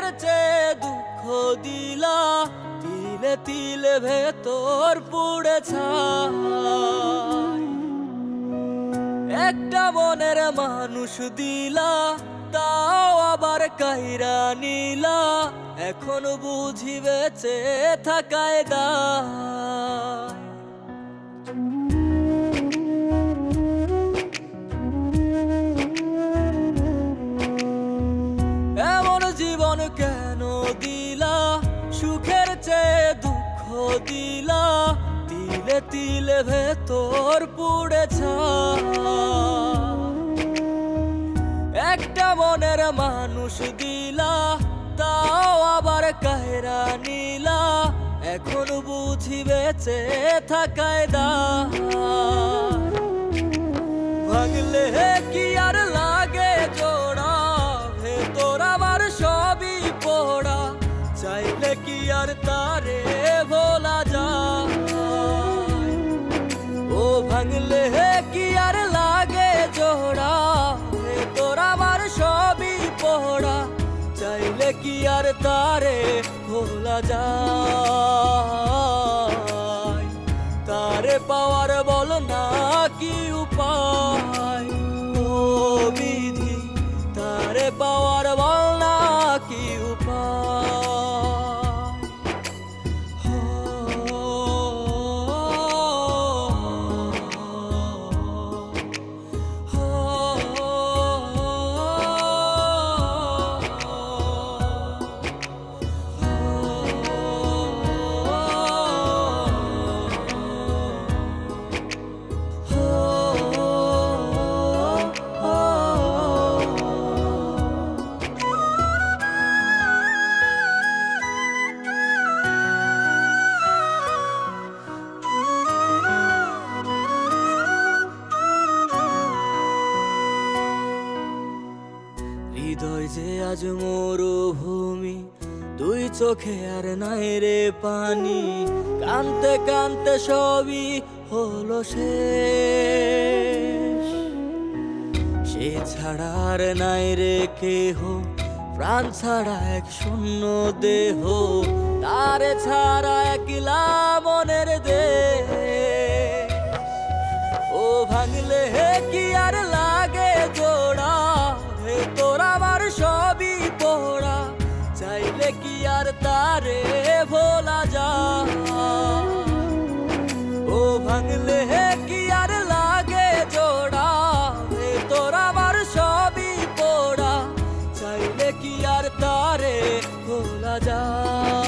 সুখের চেয়ে দুঃখ দিলা, তিলে তিলে ভেতর পুড়ে ছাই। একটা মনের মানুষ দিলা, তাও আবার কাইরা নিলা, এখন বুঝি বেঁচে থাকায় দায়। এমন জীবন কেন দিলা, সুখের চেয়ে দুঃখ দিলা, তিলে তিলে ভেতর পুড়ে ছাই। একটা মনের মানুষ দিলা, তাও আবার কাহেরা নিলা, এখন বুঝি বেঁচে থাকায় দায়। ভাঙলে কি আর লাগে জোড়া, ভেতর আমার সবই পোড়া, চাইলে কি আর তারে ভোলা যায়। ও ভাঙলে কি আর লাগে জোড়া, ভেতর আমার সবই পোড়া, চাইলে কি আর তারে ভোলা যায়। তারে পাওয়ার বল না কি উপায়, ও বিধি তারে পাওয়ার বল না কি উপায়। হৃদয় যে আজ মরুভূমি, দুই চোখে আর নাই রে পানি, কানতে কানতে সবই হলো শেষ। সে ছাড়া আর নাই রে কেহ, প্রাণ ছাড়া এক শূন্য দেহ, তারে ছাড়া একলা মনের দেহ। ও ভাঙলে কি আর লাগে জোড়া, ভেতর আমার সবই পোড়া, চাইলে কি আর তারে ভোলা যায়। ও ভাঙলে কি আর লাগে জোড়া, ভেতর আমার সবই পোড়া, চাইলে কি আর তারে ভোলা যায়।